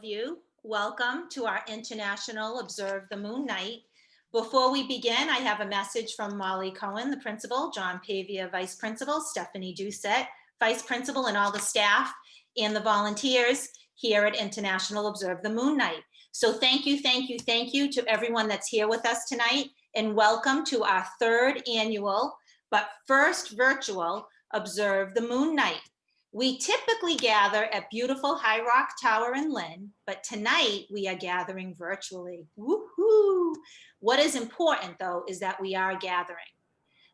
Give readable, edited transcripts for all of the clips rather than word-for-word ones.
you. Welcome to our International Observe the Moon Night. Before we begin, I have a message from Molly Cohen, the principal, John Pavia, vice principal, Stephanie Doucette, vice principal, and all the staff and the volunteers here at International Observe the Moon Night. So thank you to everyone that's here with us tonight, and welcome to our third annual, but first virtual, Observe the Moon Night. We typically gather at beautiful High Rock Tower in Lynn, but tonight we are gathering virtually. Woohoo! What is important though is that we are gathering.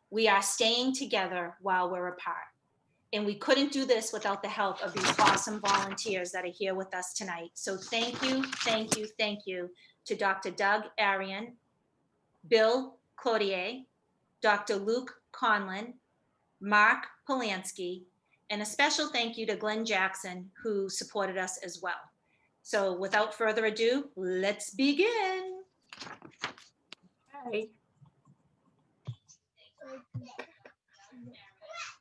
We are staying together while we're apart. And we couldn't do this without the help of these awesome volunteers that are here with us tonight. So thank you to Dr. Doug Arian, Bill Cloutier, Dr. Luke Conlin, Mark Polanski, and a special thank you to Glenn Jackson, who supported us as well. So without further ado, let's begin. Okay.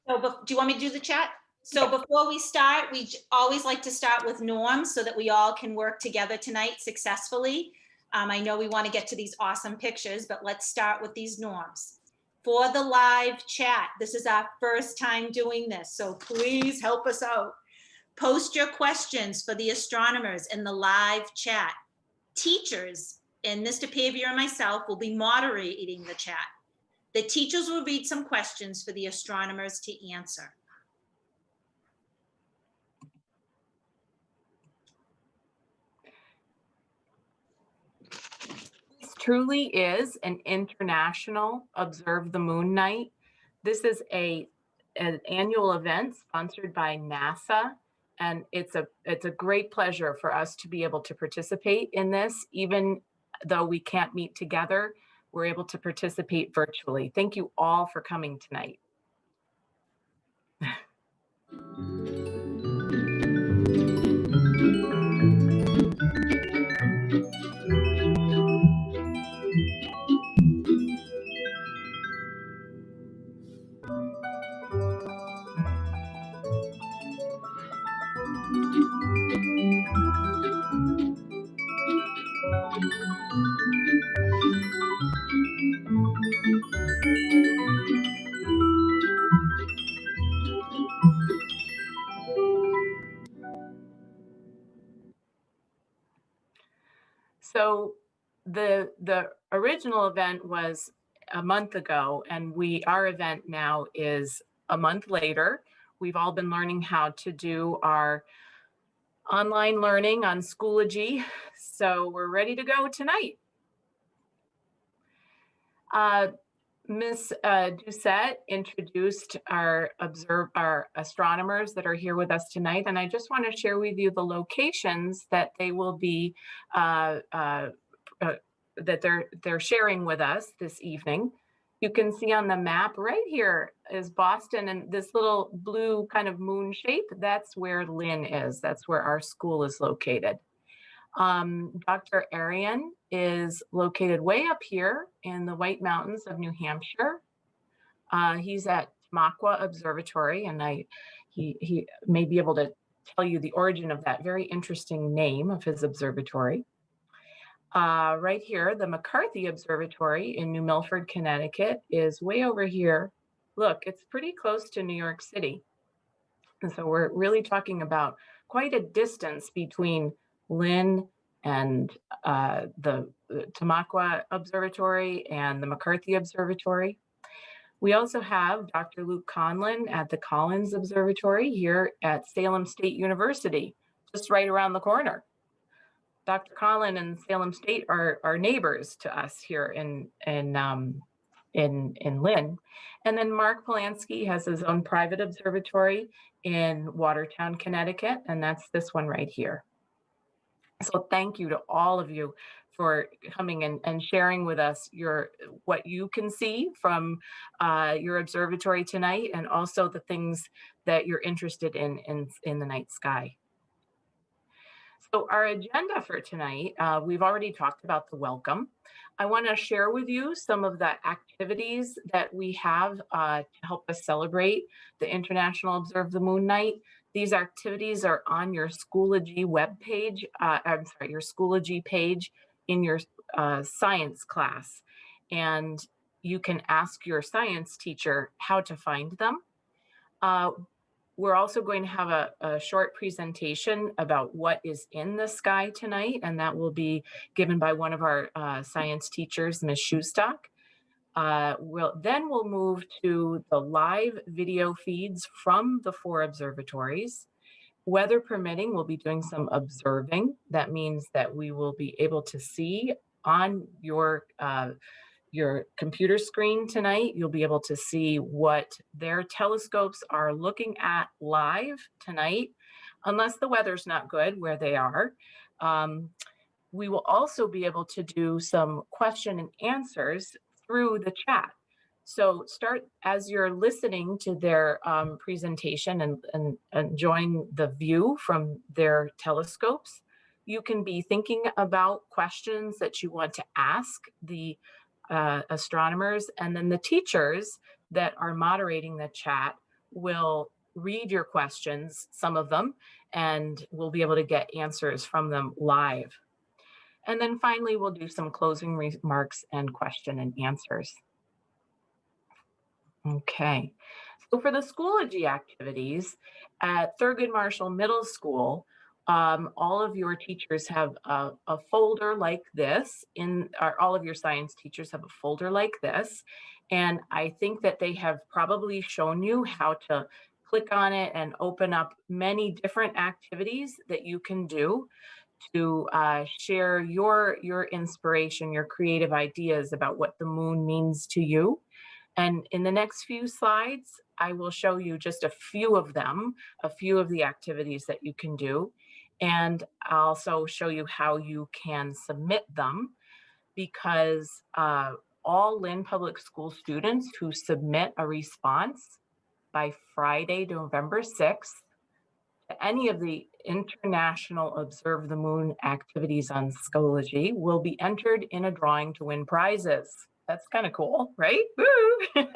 So, do you want me to do the chat? So before we start, we always like to start with norms so that we all can work together tonight successfully. I know we want to get to these awesome pictures, but let's start with these norms. For the live chat, this is our first time doing this, so please help us out. Post your questions for the astronomers in the live chat. Teachers, and Mr. Pavia and myself will be moderating the chat. The teachers will read some questions for the astronomers to answer. Truly is an international Observe the Moon Night. This is an annual event sponsored by NASA, and it's a great pleasure for us to be able to participate in this. Even though we can't meet together, we're able to participate virtually. Thank you all for coming tonight. So the original event was a month ago, and our event now is a month later. We've all been learning how to do our online learning on Schoology, so we're ready to go tonight. Ms. Doucette introduced our astronomers that are here with us tonight, and I just want to share with you the locations that they will be that they're sharing with us this evening. You can see on the map right here is Boston, and this little blue kind of moon shape, that's where Lynn is. That's where our school is located. Dr. Arian is located way up here in the White Mountains of New Hampshire. He's at Tamaqua Observatory, and he may be able to tell you the origin of that very interesting name of his observatory. Right here, the McCarthy Observatory in New Milford, Connecticut is way over here. Look, it's pretty close to New York City. And so we're really talking about quite a distance between Lynn and the Tamaqua Observatory and the McCarthy Observatory. We also have Dr. Luke Conlin at the Collins Observatory here at Salem State University, just right around the corner. Dr. Conlin and Salem State are neighbors to us here in Lynn. And then Mark Polanski has his own private observatory in Watertown, Connecticut, and that's this one right here. So thank you to all of you for coming and sharing with us what you can see from your observatory tonight, and also the things that you're interested in the night sky. So our agenda for tonight, we've already talked about the welcome. I want to share with you some of the activities that we have to help us celebrate the International Observe the Moon Night. These activities are on your Schoology webpage, I'm sorry, your Schoology page in your science class. And you can ask your science teacher how to find them. Uh, we're also going to have a short presentation about what is in the sky tonight, and that will be given by one of our science teachers, Ms. Schustock. We'll move to the live video feeds from the 4 observatories. Weather permitting, we'll be doing some observing. That means that we will be able to see on your computer screen tonight. You'll be able to see what their telescopes are looking at live tonight, unless the weather's not good where they are. We will also be able to do some question and answers through the chat. So start as you're listening to their presentation and enjoying the view from their telescopes. You can be thinking about questions that you want to ask the astronomers, and then the teachers that are moderating the chat will read your questions, some of them, and we'll be able to get answers from them live. And then finally, we'll do some closing remarks and question and answers. Okay, so for the Schoology activities at Thurgood Marshall Middle School, all of your teachers have a folder like this, all of your science teachers have a folder like this. And I think that they have probably shown you how to click on it and open up many different activities that you can do to share your inspiration, your creative ideas about what the moon means to you. And in the next few slides, I will show you just a few of them, a few of the activities that you can do. And I'll also show you how you can submit them, because all Lynn Public School students who submit a response by Friday, November 6th, to any of the international Observe the Moon activities on Schoology will be entered in a drawing to win prizes. That's kind of cool, right? Woo!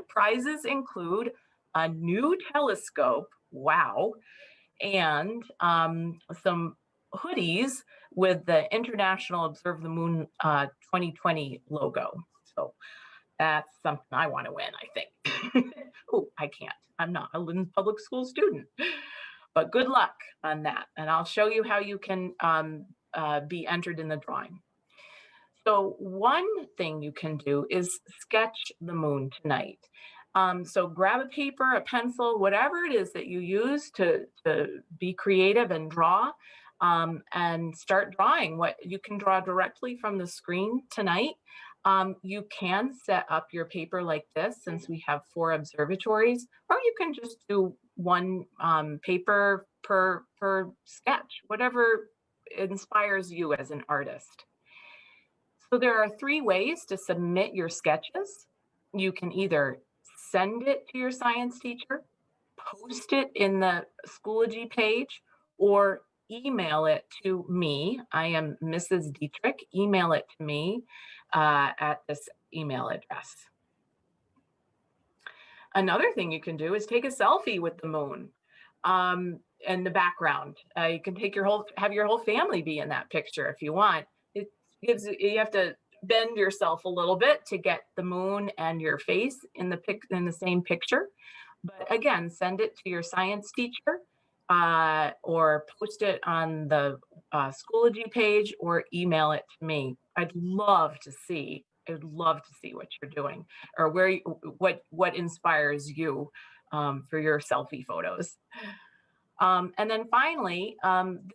Prizes include a new telescope, wow, and some hoodies with the International Observe the Moon 2020 logo. So that's something I want to win, I think. Oh, I can't. I'm not a Lynn Public School student. But good luck on that. And I'll show you how you can be entered in the drawing. So one thing you can do is sketch the moon tonight. So grab a paper, a pencil, whatever it is that you use to be creative and draw, and start drawing. What you can draw directly from the screen tonight. You can set up your paper like this, since we have 4 observatories, or you can just do one paper per sketch, whatever inspires you as an artist. So there are 3 ways to submit your sketches. You can either send it to your science teacher, post it in the Schoology page, or email it to me. I am Mrs. Dietrich. Email it to me at this email address. Another thing you can do is take a selfie with the moon in the background. You can take have your whole family be in that picture if you want. You have to bend yourself a little bit to get the moon and your face in the same picture. But again, send it to your science teacher, or post it on the Schoology page, or email it to me. I'd love to see what you're doing, or what inspires you for your selfie photos. And then finally,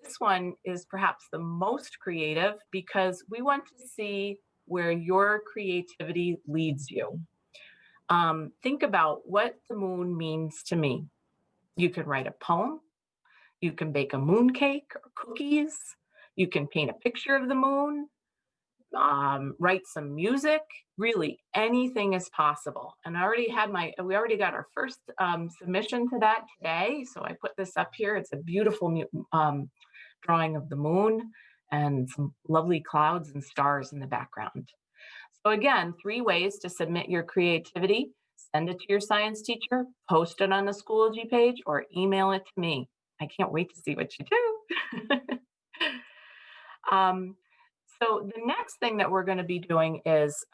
this one is perhaps the most creative, because we want to see where your creativity leads you. Think about what the moon means to me. You can write a poem, you can bake a moon cake or cookies, you can paint a picture of the moon, write some music. Really, anything is possible. And we already got our first submission to that today. So I put this up here. It's a beautiful drawing of the moon and some lovely clouds and stars in the background. So again, 3 ways to submit your creativity. send it to your science teacher, post it on the Schoology page, or email it to me. I can't wait to see what you do. um, so the next thing that we're going to be doing is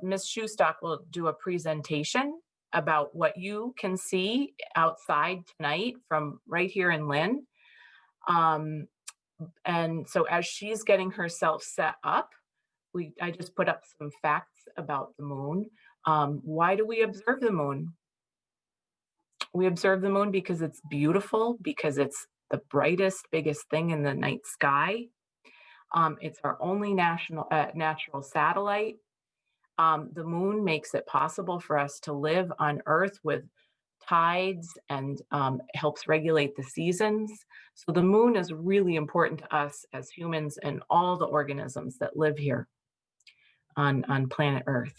Miss Shoestock will do a presentation about what you can see outside tonight from right here in Lynn. And so as she's getting herself set up, I just put up some facts about the moon. Why do we observe the moon? We observe the moon because it's beautiful, because it's the brightest, biggest thing in the night sky. It's our only natural satellite. The moon makes it possible for us to live on Earth with tides and helps regulate the seasons. So the moon is really important to us as humans and all the organisms that live here on planet Earth.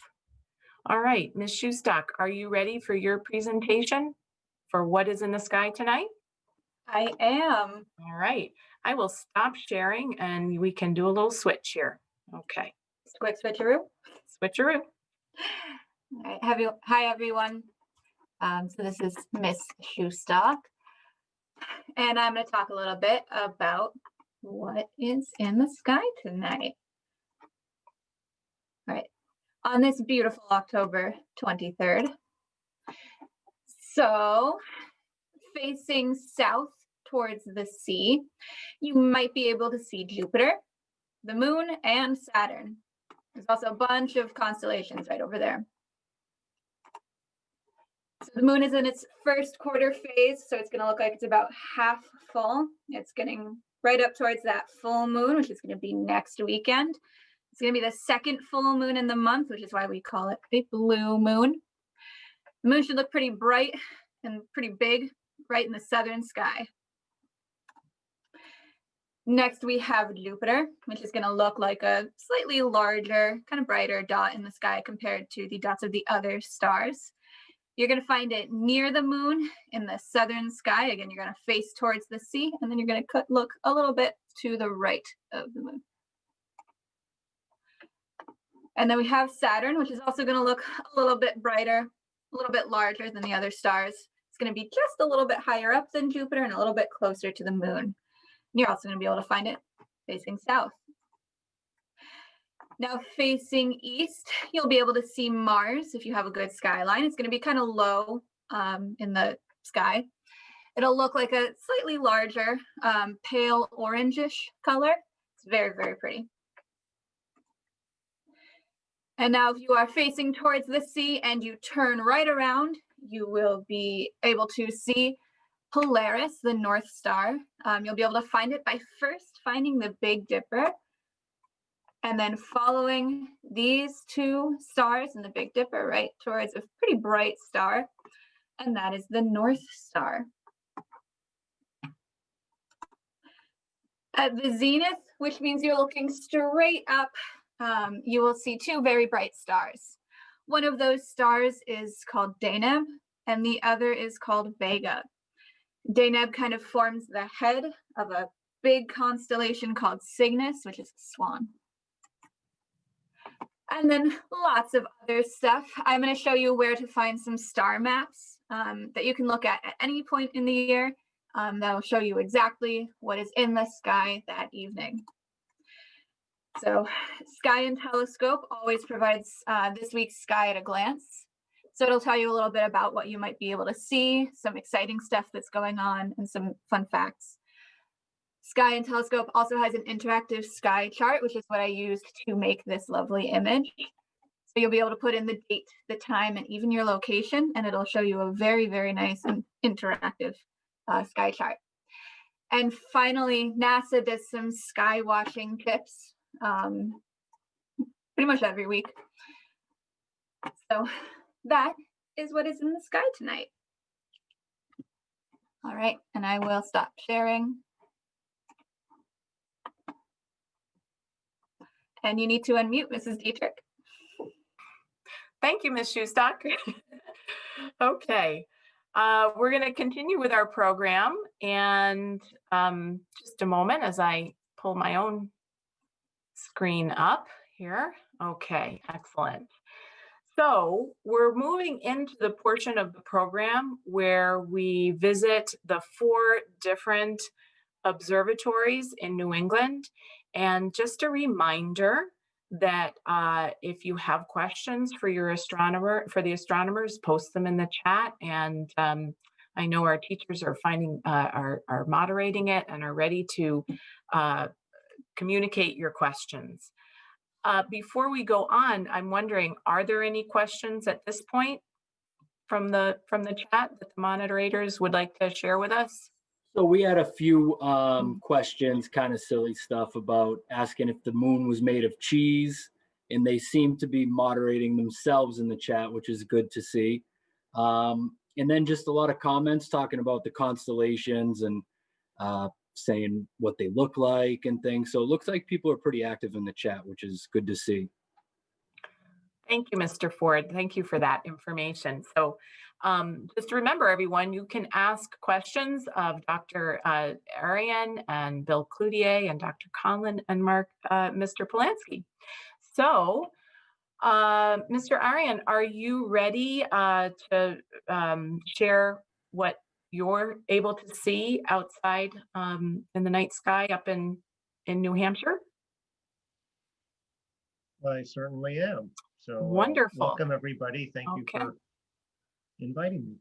All right, Ms. Shoestock, are you ready for your presentation for what is in the sky tonight? I am. All right, I will stop sharing and we can do a little switch here. Okay. Just a quick switcheroo. Switcheroo. All right. Hi, everyone. So this is Miss Shoestock, and I'm going to talk a little bit about what is in the sky tonight. All right. On this beautiful October 23rd. So, facing south towards the sea, you might be able to see Jupiter, the moon, and Saturn. There's also a bunch of constellations right over there. So the moon is in its first quarter phase, so it's going to look like it's about half full. It's getting right up towards that full moon, which is going to be next weekend. It's going to be the second full moon in the month, which is why we call it a blue moon. The moon should look pretty bright and pretty big right in the southern sky. Next, we have Jupiter, which is going to look like a slightly larger, kind of brighter dot in the sky compared to the dots of the other stars. You're going to find it near the moon in the southern sky. Again, you're going to face towards the sea, and then you're going to look a little bit to the right of the moon. And then we have Saturn, which is also going to look a little bit brighter, a little bit larger than the other stars. It's going to be just a little bit higher up than Jupiter and a little bit closer to the moon. You're also going to be able to find it facing south. Now facing east, you'll be able to see Mars if you have a good skyline. It's going to be kind of low in the sky. It'll look like a slightly larger, pale orangish color. It's very, very pretty. And now if you are facing towards the sea and you turn right around, you will be able to see Polaris, the North Star. You'll be able to find it by first finding the Big Dipper and then following these two stars and the Big Dipper right towards a pretty bright star, and that is the North Star. At the zenith, which means you're looking straight up, you will see two very bright stars. One of those stars is called Deneb, and the other is called Vega. Deneb kind of forms the head of a big constellation called Cygnus, which is a swan. And then lots of other stuff. I'm going to show you where to find some star maps that you can look at any point in the year. That'll show you exactly what is in the sky that evening. So Sky and Telescope always provides this week's sky at a glance. So it'll tell you a little bit about what you might be able to see, some exciting stuff that's going on, and some fun facts. Sky and Telescope also has an interactive sky chart, which is what I used to make this lovely image. So you'll be able to put in the date, the time, and even your location, and it'll show you a very, very nice and interactive sky chart. And finally, NASA does some sky watching tips pretty much every week. So that is what is in the sky tonight. All right, and I will stop sharing. And you need to unmute, Mrs. Dietrich. Thank you, Ms. Shoestock. Okay, we're going to continue with our program, and just a moment as I pull my own screen up here. Okay, excellent. So we're moving into the portion of the program where we visit the 4 different observatories in New England. And just a reminder that if you have questions for your the astronomers, post them in the chat. And I know our teachers are are moderating it and are ready to communicate your questions. Before we go on, I'm wondering, are there any questions at this point from the chat that the moderators would like to share with us? So we had a few questions, kind of silly stuff about asking if the moon was made of cheese, and they seem to be moderating themselves in the chat, which is good to see. And then just a lot of comments talking about the constellations and saying what they look like and things. So it looks like people are pretty active in the chat, which is good to see. Thank you, Mr. Ford. Thank you for that information. So just remember, everyone, you can ask questions of Dr. Arian and Bill Cloutier and Dr. Conlon and Mr. Polanski. So, Mr. Arian, are you ready to share what you're able to see outside in the night sky up in New Hampshire? I certainly am. So wonderful. Welcome, everybody. Thank you for inviting me.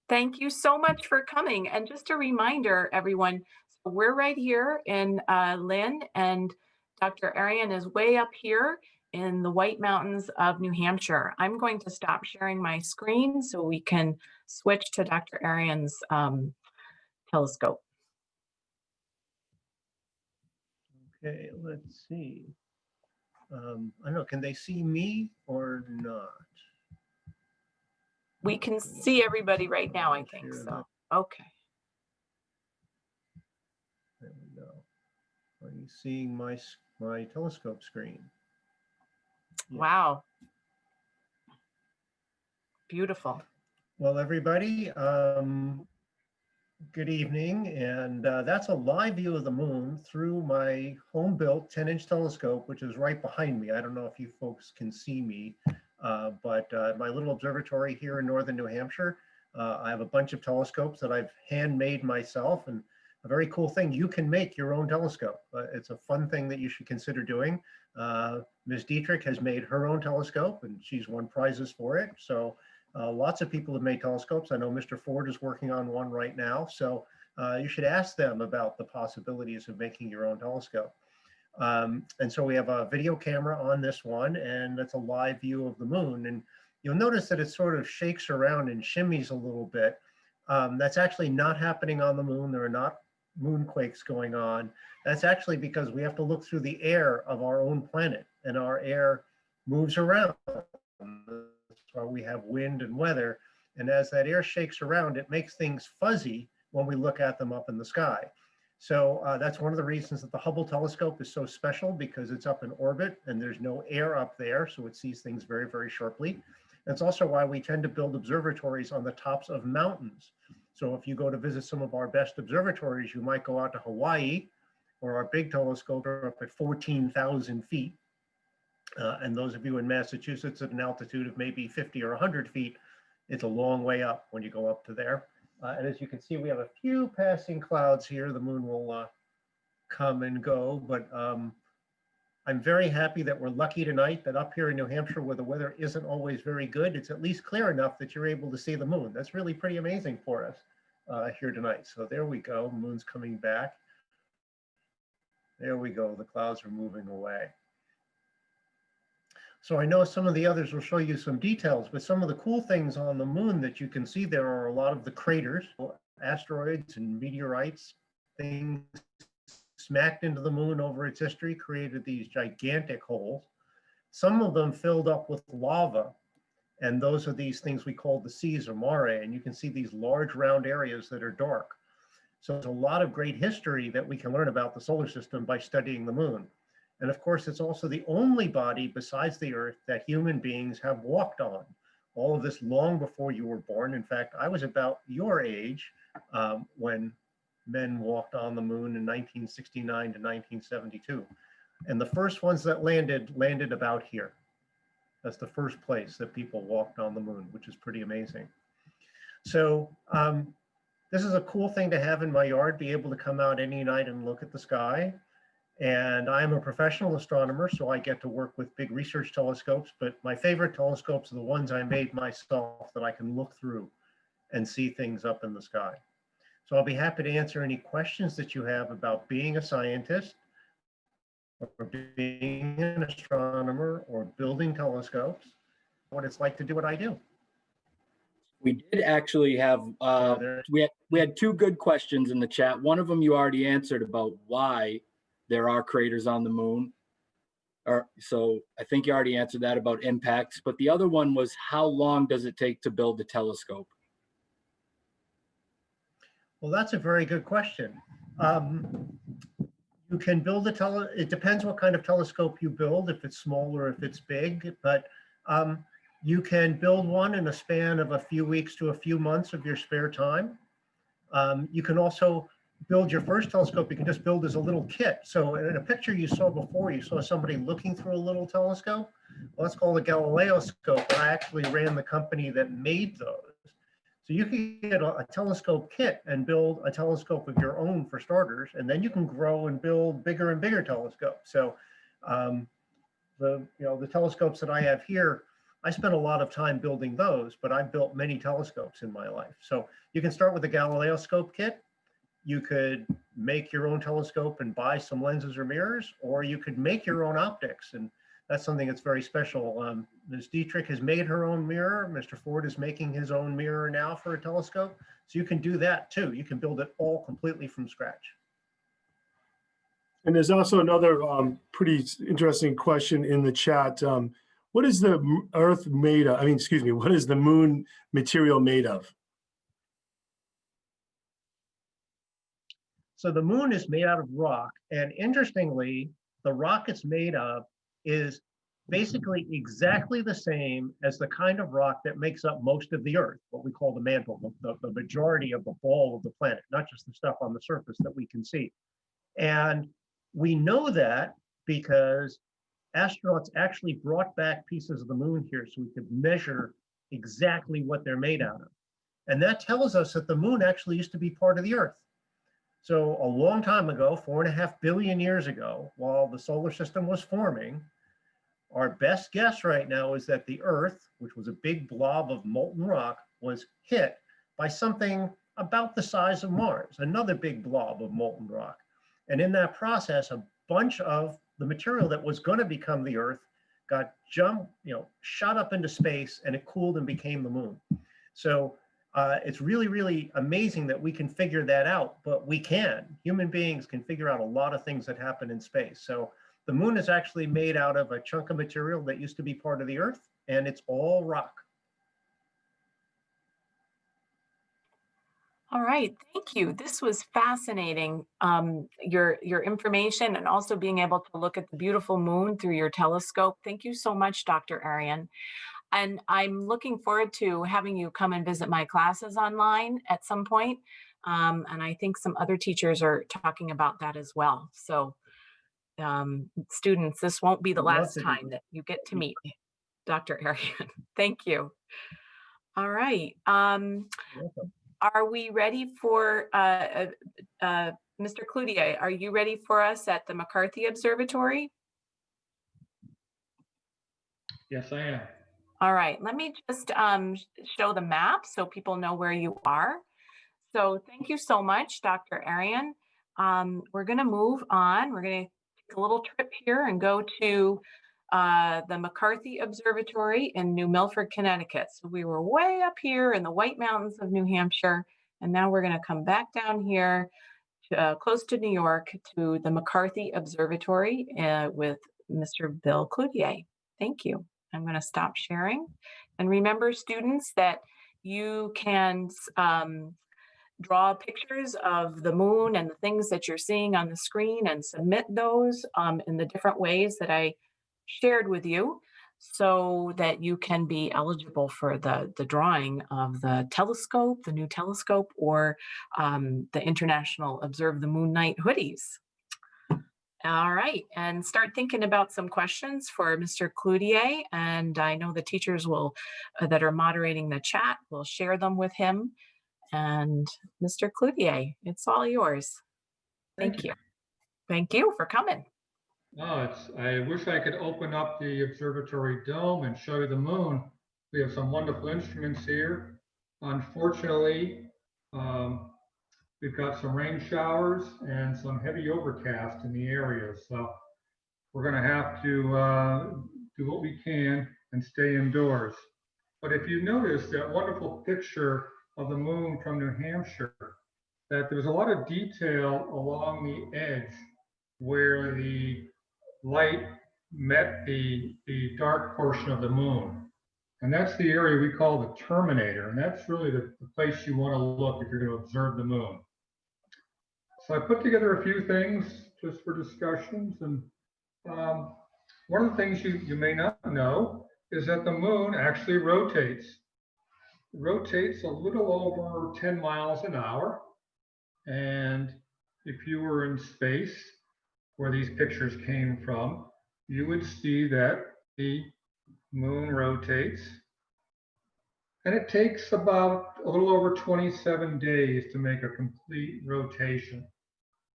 Thank you so much for coming. And just a reminder, everyone, so we're right here in Lynn, and Dr. Arian is way up here in the White Mountains of New Hampshire. I'm going to stop sharing my screen so we can switch to Dr. Arian's telescope. Okay, let's see. I don't know, can they see me or not? We can see everybody right now, I think so. Okay. There we go. Are you seeing my telescope screen? Yeah. Wow. Beautiful. Well, everybody, good evening. And that's a live view of the moon through my home-built 10-inch telescope, which is right behind me. I don't know if you folks can see me, but my little observatory here in northern New Hampshire, I have a bunch of telescopes that I've handmade myself, and a very cool thing, you can make your own telescope. It's a fun thing that you should consider doing. Ms. Dietrich has made her own telescope, and she's won prizes for it. So lots of people have made telescopes. I know Mr. Ford is working on one right now. So you should ask them about the possibilities of making your own telescope. And so we have a video camera on this one, and that's a live view of the moon. And you'll notice that it sort of shakes around and shimmies a little bit. That's actually not happening on the moon. There are not moonquakes going on. That's actually because we have to look through the air of our own planet, and our air moves around. That's why we have wind and weather. And as that air shakes around, it makes things fuzzy when we look at them up in the sky. So that's one of the reasons that the Hubble telescope is so special, because it's up in orbit and there's no air up there. So it sees things very, very sharply. That's also why we tend to build observatories on the tops of mountains. So if you go to visit some of our best observatories, you might go out to Hawaii, or our big telescope are up at 14,000 feet. And those of you in Massachusetts at an altitude of maybe 50 or 100 feet, it's a long way up when you go up to there. And as you can see, we have a few passing clouds here. The moon will come and go, but I'm very happy that we're lucky tonight that up here in New Hampshire, where the weather isn't always very good, it's at least clear enough that you're able to see the moon. That's really pretty amazing for us here tonight. So there we go, moon's coming back. There we go, the clouds are moving away. So I know some of the others will show you some details, but some of the cool things on the moon that you can see there are a lot of the craters, asteroids and meteorites, things smacked into the moon over its history, created these gigantic holes. Some of them filled up with lava, and those are these things we call the seas or mare, and you can see these large round areas that are dark. So there's a lot of great history that we can learn about the solar system by studying the moon. And of course, it's also the only body besides the Earth that human beings have walked on. All of this long before you were born. In fact, I was about your age when men walked on the moon in 1969 to 1972. And the first ones that landed about here. That's the first place that people walked on the moon, which is pretty amazing. So this is a cool thing to have in my yard, be able to come out any night and look at the sky. And I'm a professional astronomer, so I get to work with big research telescopes, but my favorite telescopes are the ones I made myself that I can look through and see things up in the sky. So I'll be happy to answer any questions that you have about being a scientist, or being an astronomer, or building telescopes, what it's like to do what I do. We did actually have, we had two good questions in the chat. One of them you already answered about why there are craters on the moon. So I think you already answered that about impacts, but the other one was how long does it take to build a telescope? Well, that's a very good question. You can build it depends what kind of telescope you build, if it's small or if it's big, but you can build one in a span of a few weeks to a few months of your spare time. You can also build your first telescope, you can just build as a little kit. So in a picture you saw before, you saw somebody looking through a little telescope. Well, that's called a Galileo scope, and I actually ran the company that made those. So you can get a telescope kit and build a telescope of your own for starters, and then you can grow and build bigger and bigger telescopes. So the telescopes that I have here, I spent a lot of time building those, but I've built many telescopes in my life. So you can start with the Galileo scope kit. You could make your own telescope and buy some lenses or mirrors, or you could make your own optics. And that's something that's very special. Ms. Dietrich has made her own mirror. Mr. Ford is making his own mirror now for a telescope. So you can do that too. You can build it all completely from scratch. And there's also another pretty interesting question in the chat. What is the Earth made of? What is the moon material made of? So the moon is made out of rock. And interestingly, the rock it's made of is basically exactly the same as the kind of rock that makes up most of the Earth, what we call the mantle, the majority of the ball of the planet, not just the stuff on the surface that we can see. And we know that because astronauts actually brought back pieces of the moon here so we could measure exactly what they're made out of. And that tells us that the moon actually used to be part of the Earth. So a long time ago, 4.5 billion years ago, while the solar system was forming, our best guess right now is that the Earth, which was a big blob of molten rock, was hit by something about the size of Mars, another big blob of molten rock. And in that process, a bunch of the material that was going to become the Earth got shot up into space, and it cooled and became the moon. So it's really, really amazing that we can figure that out, but we can. Human beings can figure out a lot of things that happen in space. So the moon is actually made out of a chunk of material that used to be part of the Earth, and it's all rock. All right, thank you. This was fascinating, your information and also being able to look at the beautiful moon through your telescope. Thank you so much, Dr. Arian. And I'm looking forward to having you come and visit my classes online at some point. And I think some other teachers are talking about that as well. So students, this won't be the last time that you get to meet Dr. Arian. Thank you. All right. Are we ready for, Mr. Cloutier, are you ready for us at the McCarthy Observatory? Yes, I am. All right, let me just show the map so people know where you are. So thank you so much, Dr. Arian. We're gonna move on. We're gonna take a little trip here and go to the McCarthy Observatory in New Milford, Connecticut. So we were way up here in the White Mountains of New Hampshire, and now we're gonna come back down here to, close to New York to the McCarthy Observatory with Mr. Bill Cloutier. Thank you. I'm going to stop sharing. And remember, students, that you can draw pictures of the moon and the things that you're seeing on the screen and submit those in the different ways that I shared with you so that you can be eligible for the drawing of the telescope, the new telescope, or the International Observe the Moon Night hoodies. All right, and start thinking about some questions for Mr. Cloutier. And I know the teachers will, that are moderating the chat, will share them with him. And Mr. Cloutier, it's all yours. Thank you. Thank you for coming. Oh, I wish I could open up the observatory dome and show you the moon. We have some wonderful instruments here. Unfortunately, we've got some rain showers and some heavy overcast in the area. So we're going to have to do what we can and stay indoors. But if you notice that wonderful picture of the moon from New Hampshire, that there was a lot of detail along the edge where the light met the dark portion of the moon. And that's the area we call the terminator. And that's really the place you want to look if you're going to observe the moon. So I put together a few things just for discussions. And one of the things you may not know is that the moon actually rotates. It rotates a little over 10 miles an hour. And if you were in space, where these pictures came from, you would see that the moon rotates. And it takes about a little over 27 days to make a complete rotation.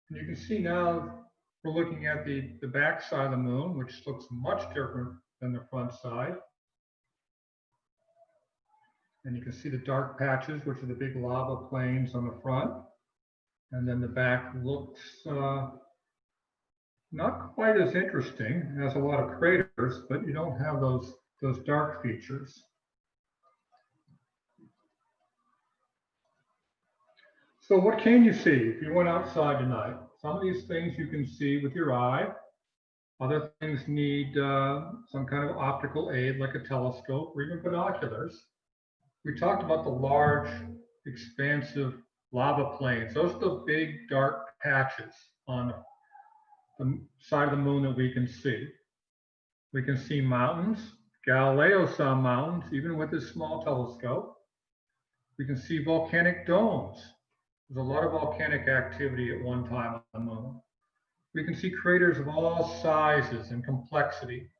And you can see now we're looking at the back side of the moon, which looks much different than the front side. And you can see the dark patches, which are the big lava plains on the front. And then the back looks not quite as interesting. It has a lot of craters, but you don't have those dark features. So what can you see if you went outside tonight? Some of these things you can see with your eye. Other things need some kind of optical aid like a telescope or even binoculars. We talked about the large, expansive lava plains. Those are the big dark patches on the side of the moon that we can see. We can see mountains. Galileo saw mountains even with his small telescope. We can see volcanic domes. There's a lot of volcanic activity at one time on the moon. We can see craters of all sizes and complexity.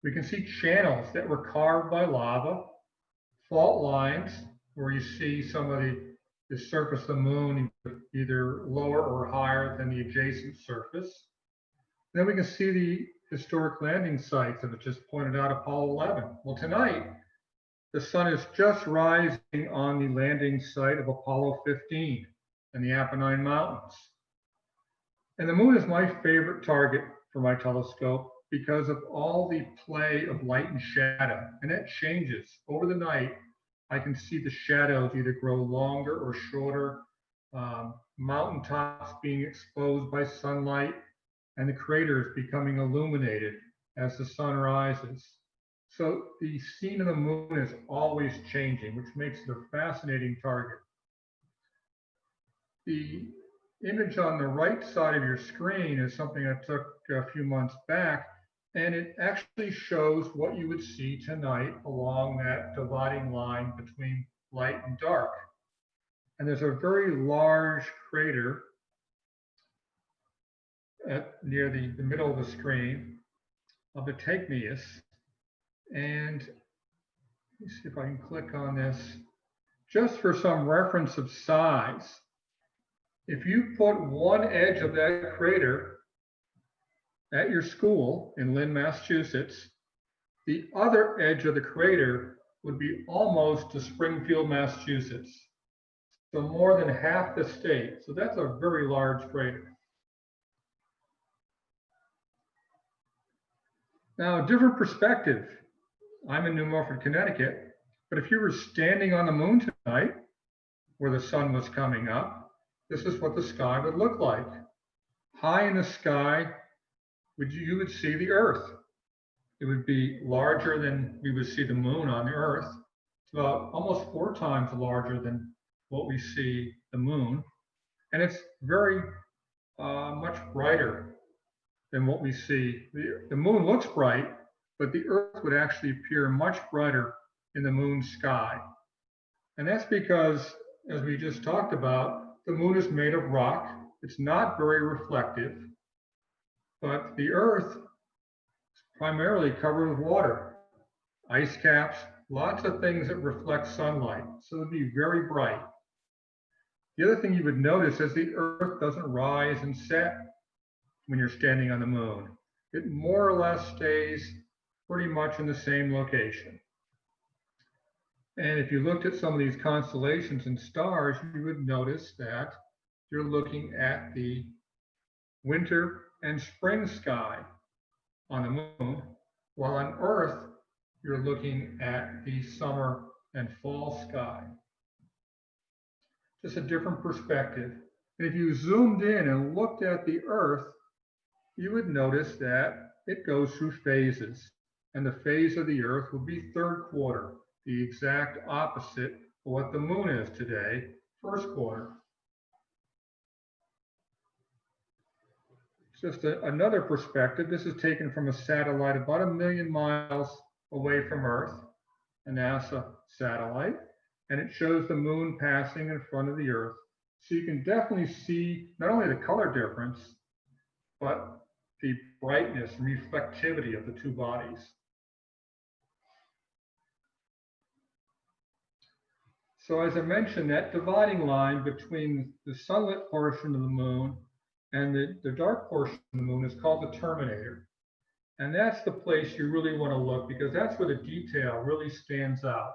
We can see channels that were carved by lava, fault lines where you see some of the surface of the moon either lower or higher than the adjacent surface. Then we can see the historic landing sites that I just pointed out, Apollo 11. Well, tonight, the sun is just rising on the landing site of Apollo 15 in the Apennine Mountains. And the moon is my favorite target for my telescope because of all the play of light and shadow. And that changes over the night. I can see the shadows either grow longer or shorter, mountaintops being exposed by sunlight, and the craters becoming illuminated as the sun rises. So the scene of the moon is always changing, which makes it a fascinating target. The image on the right side of your screen is something I took a few months back, and it actually shows what you would see tonight along that dividing line between light and dark. And there's a very large crater near the middle of the screen of the Tegnius. And let me see if I can click on this. Just for some reference of size, if you put one edge of that crater at your school in Lynn, Massachusetts, the other edge of the crater would be almost to Springfield, Massachusetts. So more than half the state. So that's a very large crater. Now, a different perspective. I'm in New Milford, Connecticut, but if you were standing on the moon tonight where the sun was coming up, this is what the sky would look like. High in the sky, you would see the Earth. It would be larger than we would see the moon on the Earth. It's about almost 4 times larger than what we see the moon. And it's very much brighter than what we see. The moon looks bright, but the Earth would actually appear much brighter in the moon's sky. And that's because, as we just talked about, the moon is made of rock It's not very reflective, but the Earth is primarily covered with water, ice caps, lots of things that reflect sunlight. So it'd be very bright. The other thing you would notice is the Earth doesn't rise and set when you're standing on the moon. It more or less stays pretty much in the same location. And if you looked at some of these constellations and stars, you would notice that you're looking at the winter and spring sky on the moon, while on Earth, you're looking at the summer and fall sky. Just a different perspective. And if you zoomed in and looked at the Earth, you would notice that it goes through phases. And the phase of the Earth would be third quarter, the exact opposite of what the moon is today, first quarter. Just another perspective. This is taken from a satellite about 1 million miles away from Earth, a NASA satellite, and it shows the moon passing in front of the Earth. So you can definitely see not only the color difference, but the brightness and reflectivity of the two bodies. So as I mentioned, that dividing line between the sunlit portion of the moon and the dark portion of the moon is called the terminator. And that's the place you really want to look, because that's where the detail really stands out.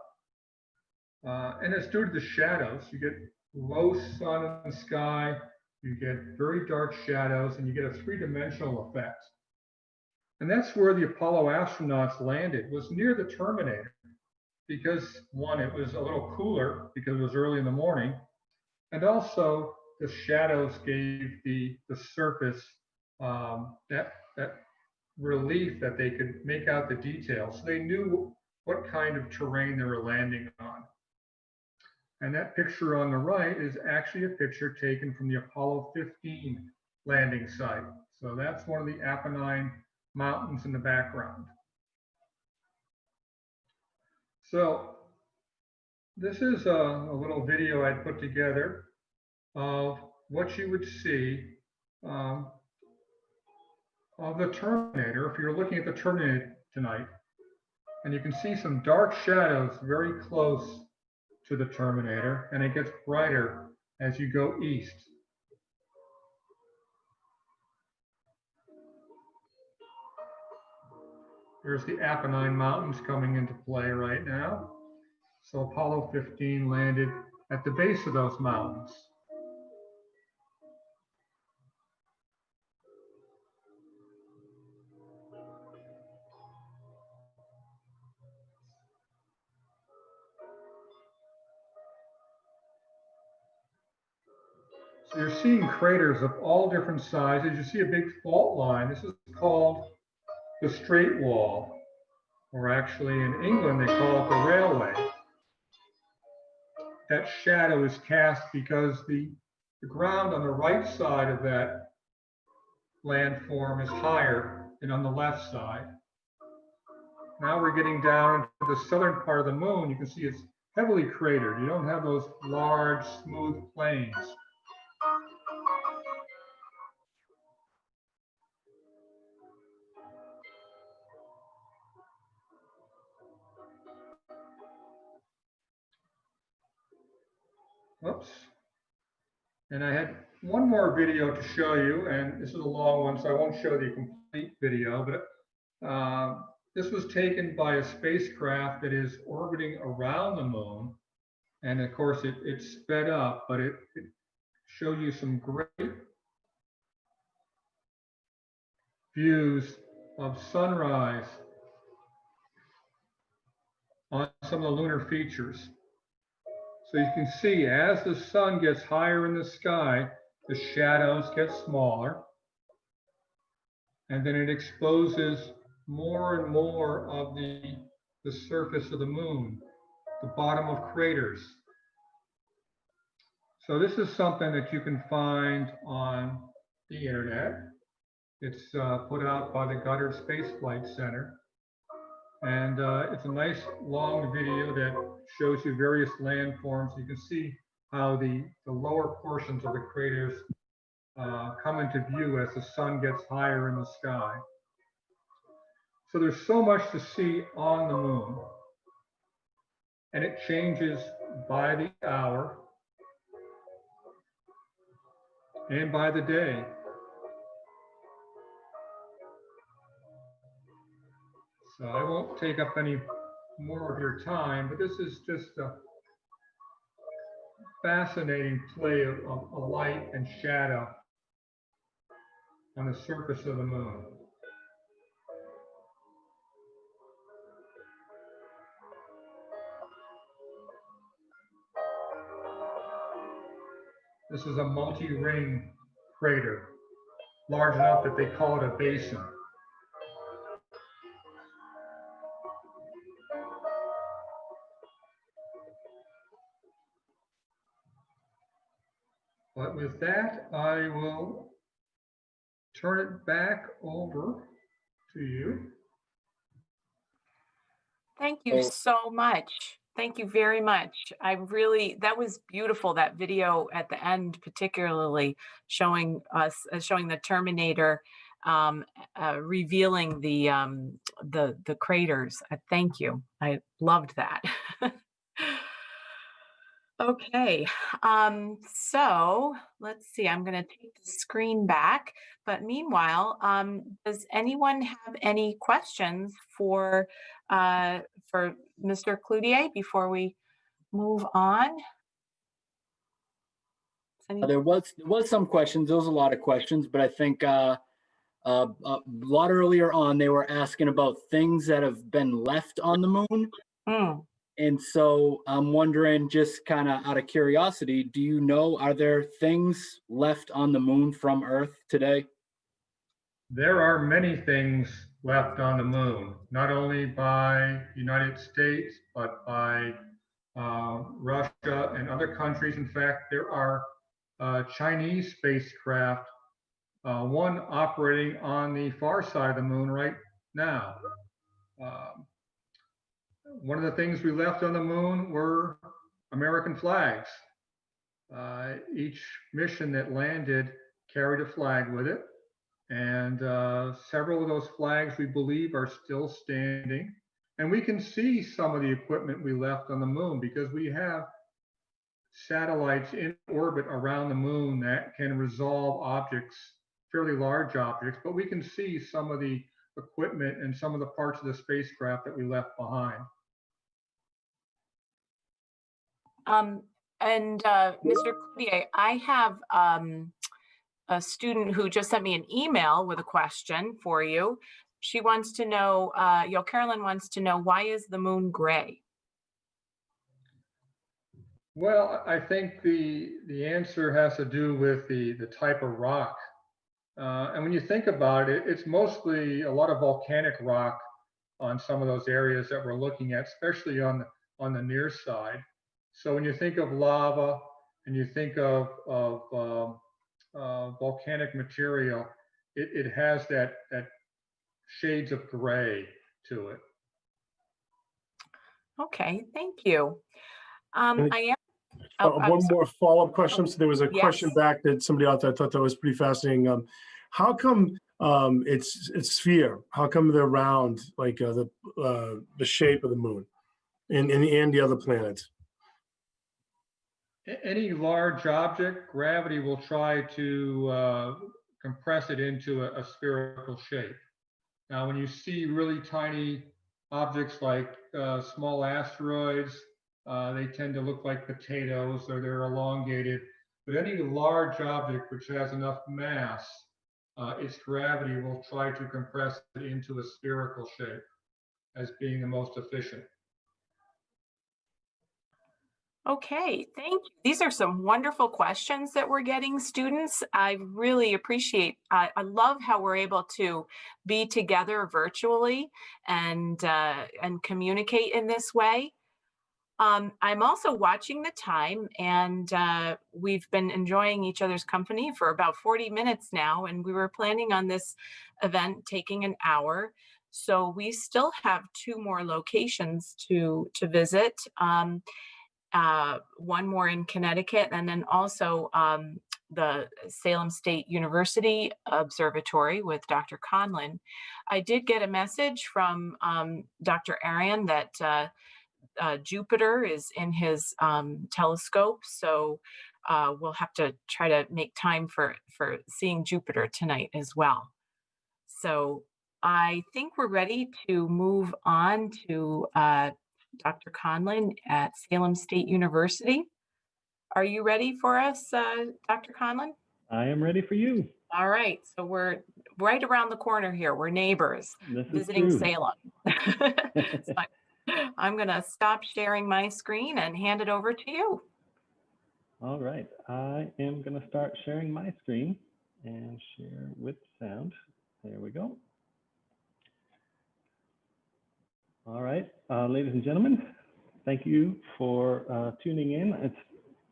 And it's due to the shadows. You get low sun in the sky, you get very dark shadows, and you get a three-dimensional effect. And that's where the Apollo astronauts landed, was near the terminator, because one, it was a little cooler because it was early in the morning, and also the shadows gave the surface that relief that they could make out the details. So they knew what kind of terrain they were landing on. And that picture on the right is actually a picture taken from the Apollo 15 landing site. So that's one of the Apennine Mountains in the background. So this is a little video I put together of what you would see of the terminator. If you're looking at the terminator tonight, and you can see some dark shadows very close to the terminator, and it gets brighter as you go east. There's the Apennine Mountains coming into play right now. So Apollo 15 landed at the base of those mountains. So you're seeing craters of all different sizes. You see a big fault line. This is called the Straight Wall, or actually in England, they call it the railway. That shadow is cast because the ground on the right side of that landform is higher than on the left side. Now we're getting down into the southern part of the moon. You can see it's heavily cratered. You don't have those large, smooth plains. Oops. And I had one more video to show you, and this is a long one, so I won't show the complete video, but this was taken by a spacecraft that is orbiting around the moon. And of course, it sped up, but it showed you some great views of sunrise on some of the lunar features. So you can see as the sun gets higher in the sky, the shadows get smaller, and then it exposes more and more of the surface of the moon, the bottom of craters. So this is something that you can find on the internet. It's put out by the Goddard Space Flight Center. And it's a nice long video that shows you various landforms. You can see how the lower portions of the craters come into view as the sun gets higher in the sky. So there's so much to see on the moon, and it changes by the hour and by the day. So I won't take up any more of your time, but this is just a fascinating play of light and shadow on the surface of the moon. This is a multi-ring crater, large enough that they call it a basin. But with that, I will turn it back over to you. Thank you so much. Thank you very much. That was beautiful, that video at the end, particularly showing the Terminator, revealing the craters. Thank you. I loved that. Okay, so let's see, I'm gonna take the screen back, but meanwhile, does anyone have any questions for Mr. Cloutier before we move on? There was some questions. There was a lot of questions, but I think a lot earlier on, they were asking about things that have been left on the moon. Mm. And so I'm wondering, just kind of out of curiosity, do you know, are there things left on the moon from Earth today? There are many things left on the moon, not only by the United States, but by Russia and other countries. In fact, there are Chinese spacecraft, one operating on the far side of the moon right now. One of the things we left on the moon were American flags. Each mission that landed carried a flag with it. And several of those flags, we believe, are still standing. And we can see some of the equipment we left on the moon because we have satellites in orbit around the moon that can resolve objects, fairly large objects, but we can see some of the equipment and some of the parts of the spacecraft that we left behind. Mr. Cloutier, I have a student who just sent me an email with a question for you. She wants to know, Carolyn wants to know, why is the moon gray? Well, I think the answer has to do with the type of rock. And when you think about it, it's mostly a lot of volcanic rock on some of those areas that we're looking at, especially on the near side. So when you think of lava and you think of volcanic material, it has that shades of gray to it. Okay, thank you. One more follow-up question. So there was a question Yes. back that somebody out there thought that was pretty fascinating. How come it's sphere? How come they're round, like the shape of the moon and the other planets? Any large object, gravity will try to compress it into a spherical shape. Now, when you see really tiny objects like small asteroids, they tend to look like potatoes or they're elongated. But any large object which has enough mass, its gravity will try to compress it into a spherical shape as being the most efficient. Okay, thank you. These are some wonderful questions that we're getting, students. I really appreciate, I love how we're able to be together virtually and communicate in this way. I'm also watching the time, and we've been enjoying each other's company for about 40 minutes now, and we were planning on this event taking an hour. So we still have 2 more locations to visit. One more in Connecticut, and then also the Salem State University Observatory with Dr. Conlon. I did get a message from Dr. Arian that Jupiter is in his telescope, so we'll have to try to make time for seeing Jupiter tonight as well. So I think we're ready to move on to Dr. Conlon at Salem State University. Are you ready for us, Dr. Conlon? I am ready for you. All right, so we're right around the corner here. We're neighbors This is visiting true. Salem. So I'm going to stop sharing my screen and hand it over to you. All right, I am going to start sharing my screen and share with sound. There we go. All right, ladies and gentlemen, thank you for tuning in. It's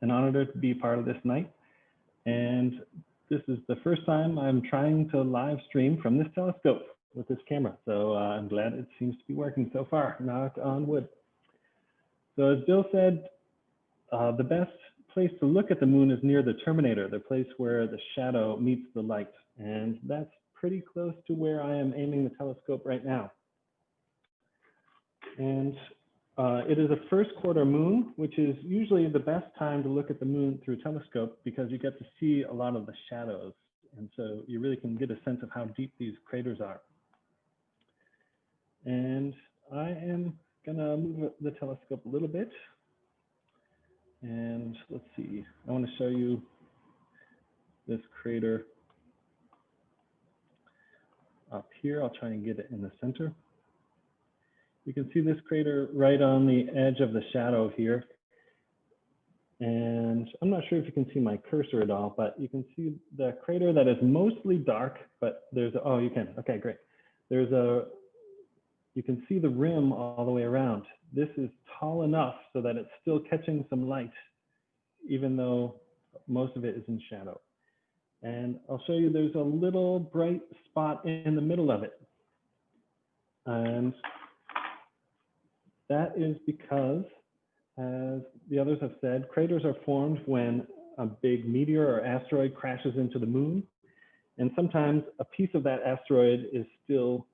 an honor to be part of this night. And this is the first time I'm trying to live stream from this telescope with this camera. So I'm glad it seems to be working so far, knock on wood. So as Bill said, the best place to look at the moon is near the terminator, the place where the shadow meets the light. And that's pretty close to where I am aiming the telescope right now. And it is a first quarter moon, which is usually the best time to look at the moon through a telescope because you get to see a lot of the shadows. And so you really can get a sense of how deep these craters are. And I am gonna move the telescope a little bit. And let's see, I want to show you this crater up here. I'll try and get it in the center. You can see this crater right on the edge of the shadow here. And I'm not sure if you can see my cursor at all, but you can see the crater that is mostly dark, but there's, oh, you can, okay, great. There's you can see the rim all the way around. This is tall enough so that it's still catching some light, even though most of it is in shadow. And I'll show you there's a little bright spot in the middle of it. And that is because, as the others have said, craters are formed when a big meteor or asteroid crashes into the moon. And sometimes a piece of that asteroid is still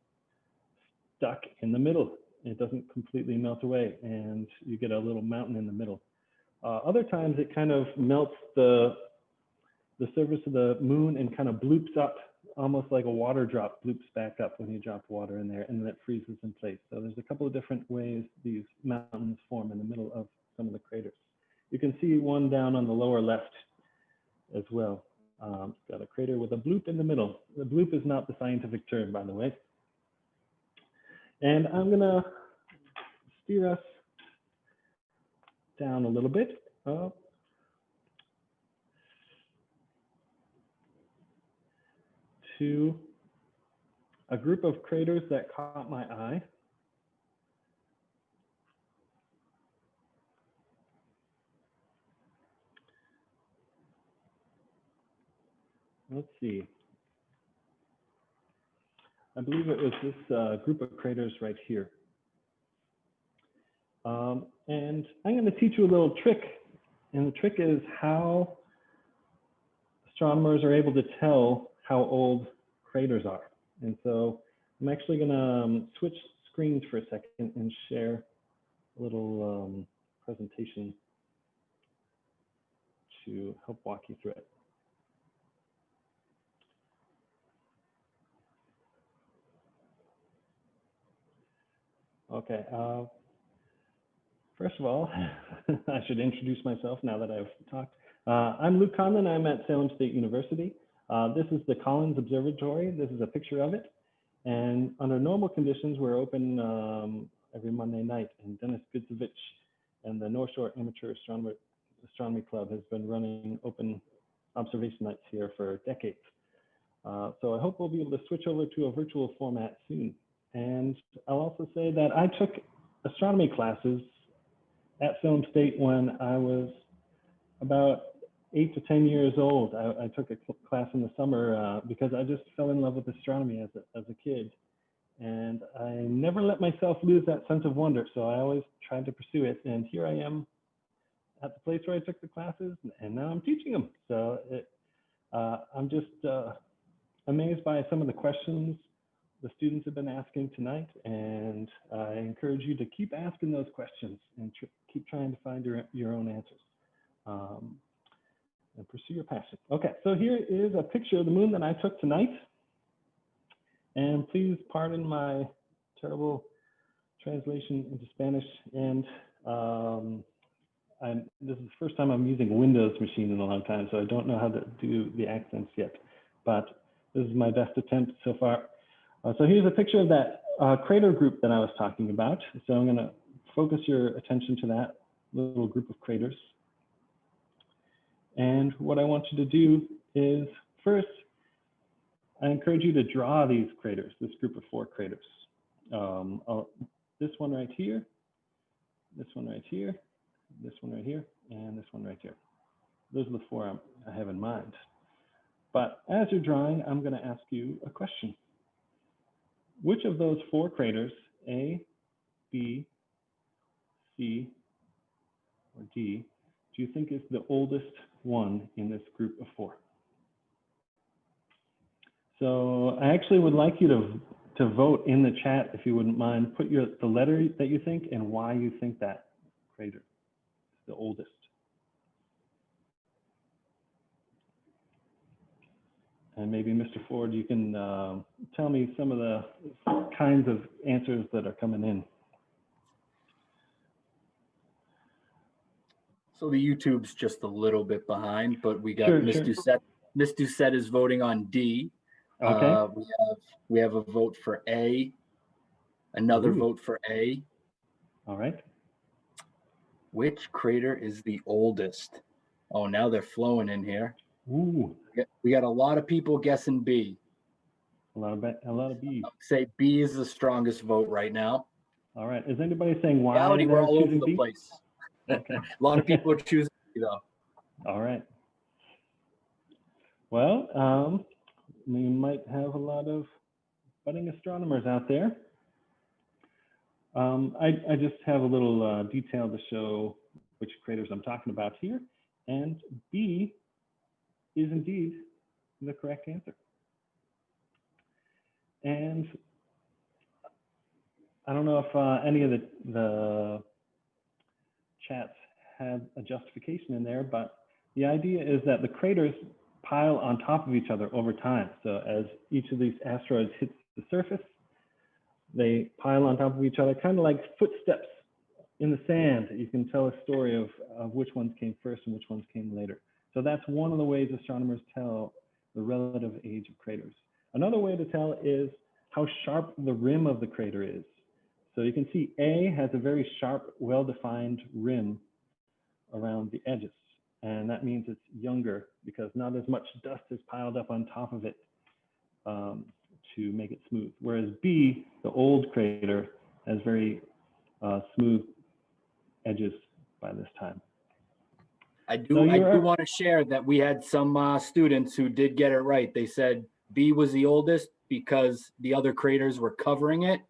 stuck in the middle. It doesn't completely melt away and you get a little mountain in the middle. Other times it kind of melts the surface of the moon and kind of bloops up, almost like a water drop bloops back up when you drop water in there, and then it freezes in place. So there's a couple of different ways these mountains form in the middle of some of the craters. You can see one down on the lower left as well. It's got a crater with a bloop in the middle. The bloop is not the scientific term, by the way. And I'm gonna steer us down a little bit. To a group of craters that caught my eye. Let's see. I believe it was this group of craters right here. And I'm going to teach you a little trick. And the trick is how astronomers are able to tell how old craters are. And so I'm actually going to switch screens for a second and share a little presentation to help walk you through it. Okay, first of all, I should introduce myself now that I've talked. I'm Luke Conlon, I'm at Salem State University. This is the Collins Observatory. This is a picture of it. And under normal conditions, we're open every Monday night. And Dennis Gudzovich and the North Shore Amateur Astronomy Club has been running open observation nights here for decades. So I hope we'll be able to switch over to a virtual format soon. And I'll also say that I took astronomy classes at Salem State when I was about 8 to 10 years old. I took a class in the summer because I just fell in love with astronomy as a kid. And I never let myself lose that sense of wonder. So I always tried to pursue it. And here I am at the place where I took the classes, and now I'm teaching them. So I'm just amazed by some of the questions the students have been asking tonight, and I encourage you to keep asking those questions and keep trying to find your own answers and pursue your passion. Okay, so here is a picture of the moon that I took tonight. And please pardon my terrible translation into Spanish. And this is the first time I'm using a Windows machine in a long time, so I don't know how to do the accents yet, but this is my best attempt so far. So here's a picture of that crater group that I was talking about. So I'm gonna focus your attention to that little group of craters. And what I want you to do is first, I encourage you to draw these craters, this group of 4 craters. This one right here, this one right here, this one right here, and this one right here. Those are the 4 I have in mind. But as you're drawing, I'm going to ask you a question. Which of those 4 craters, A, B, C, or D, do you think is the oldest one in this group of 4? So I actually would like you to vote in the chat, if you wouldn't mind. Put the letter that you think and why you think that crater is the oldest. And maybe Mr. Ford, you can tell me some of the kinds of answers that are coming in. So the YouTube's just a little bit behind, but we got Sure, Miss sure. Doucette. Miss Doucette is voting on D. Okay. We have a vote for A, another Ooh. vote for A. All right. Which crater is the oldest? Oh, now they're flowing in here. Ooh, We got a lot of people guessing B. a lot of B's. Say B is the strongest vote right now. All right. Is anybody saying why Reality, we're they're all over choosing the B? place. Okay. A lot of people are choosing B though. All right. Well, we might have a lot of budding astronomers out there. I just have a little detail to show which craters I'm talking about here. And B is indeed the correct answer. And I don't know if any of the chats had a justification in there, but the idea is that the craters pile on top of each other over time. So as each of these asteroids hits the surface, they pile on top of each other, kind of like footsteps in the sand. You can tell a story of which ones came first and which ones came later. So that's one of the ways astronomers tell the relative age of craters. Another way to tell is how sharp the rim of the crater is. So you can see A has a very sharp, well-defined rim around the edges. And that means it's younger because not as much dust is piled up on top of it to make it smooth. Whereas B, the old crater, has very smooth edges by this time. I do want to share that we had some students who did get it right. They said B was the oldest because the other craters were covering it.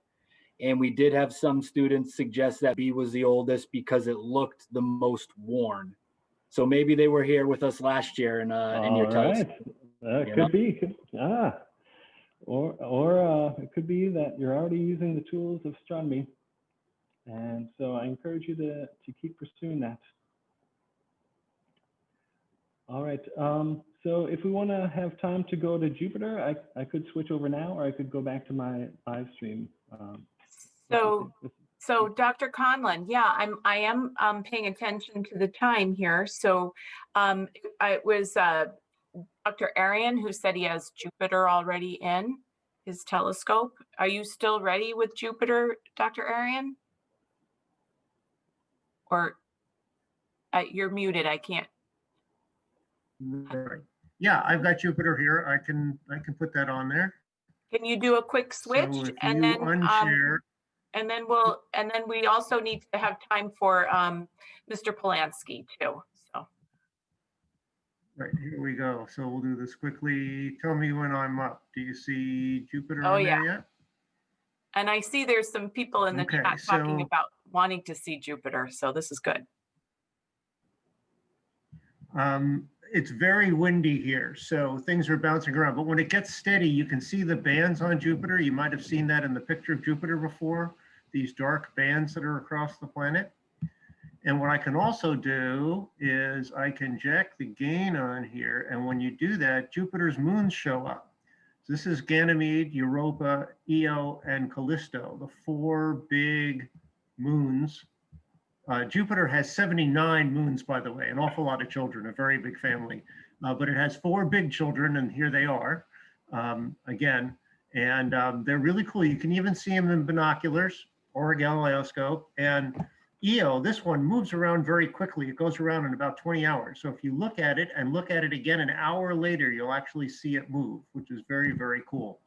And we did have some students suggest that B was the oldest because it looked the most worn. So maybe they were here with us last year in your telescope. Could be. Or it could be that you're already using the tools of astronomy. And so I encourage you to keep pursuing that. All right. So if we want to have time to go to Jupiter, I could switch over now, or I could go back to my live stream. So Dr. Conlon, yeah, I am paying attention to the time here. So it was Dr. Arian who said he has Jupiter already in his telescope. Are you still ready with Jupiter, Dr. Arian? Or you're muted, I can't. Right. Yeah, I've got Jupiter here. I can put that on there. Can you do a quick switch? So if and you then unshare. and then we also need to have time for Mr. Polanski too. So Right, here we go. So we'll do this quickly. Tell me when I'm up. Do you see Jupiter Oh, on yeah. there yet? and I see there's some people in the Okay, chat talking so- about wanting to see Jupiter. So this is good. it's very windy here, so things are bouncing around. But when it gets steady, you can see the bands on Jupiter. You might have seen that in the picture of Jupiter before, these dark bands that are across the planet. And what I can also do is I can jack the gain on here. And when you do that, Jupiter's moons show up. So this is Ganymede, Europa, Io, and Callisto, the 4 big moons. Jupiter has 79 moons, by the way, an awful lot of children, a very big family. But it has 4 big children, and here they are again. And they're really cool. You can even see them in binoculars or a Galileoscope. And Io, this one moves around very quickly. It goes around in about 20 hours. So if you look at it and look at it again an hour later, you'll actually see it move, which is very, very cool.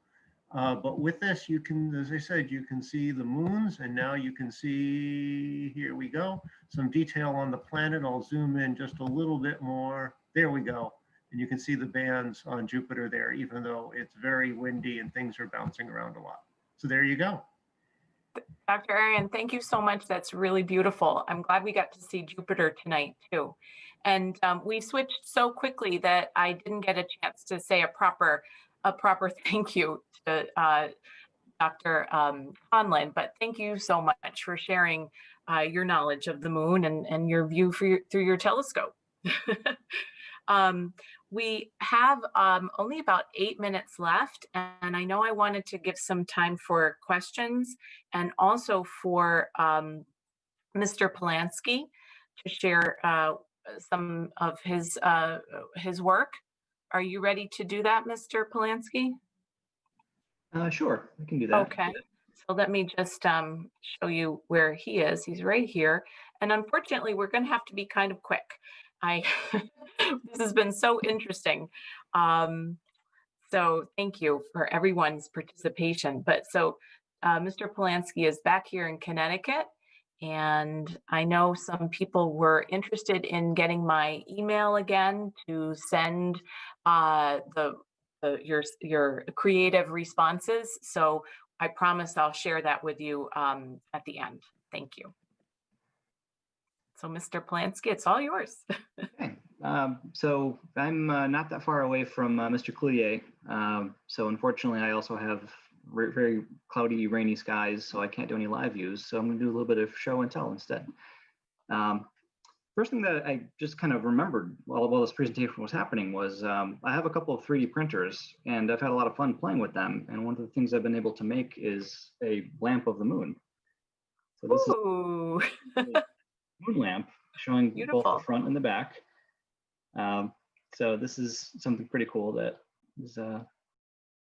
But with this, you can, as I said, you can see the moons, and now you can see, here we go, some detail on the planet. I'll zoom in just a little bit more. There we go. And you can see the bands on Jupiter there, even though it's very windy and things are bouncing around a lot. So there you go. Dr. Arian, thank you so much. That's really beautiful. I'm glad we got to see Jupiter tonight too. And we switched so quickly that I didn't get a chance to say a proper thank you to Dr. Conlon, but thank you so much for sharing your knowledge of the moon and your view through your telescope. We have only about 8 minutes left, and I know I wanted to give some time for questions and also for Mr. Polanski to share some of his work. Are you ready to do that, Mr. Polanski? Sure, I can do that. Okay, so let me just show you where he is. He's right here. And unfortunately, we're going to have to be kind of quick. This has been so interesting. So thank you for everyone's participation. But so Mr. Polanski is back here in Connecticut. And I know some people were interested in getting my email again to send your creative responses. So I promise I'll share that with you at the end. Thank you. So Mr. Polanski, it's all yours. Okay. So I'm not that far away from Mr. Cloutier. So unfortunately, I also have very cloudy, rainy skies, so I can't do any live views. So I'm going to do a little bit of show and tell instead. First thing that I just kind of remembered while this presentation was happening was I have a couple of 3D printers, and I've had a lot of fun playing with them. And one of the things I've been able to make is a lamp of the moon. So this Ooh. is a moon lamp showing Beautiful. both the front and the back. So this is something pretty cool that is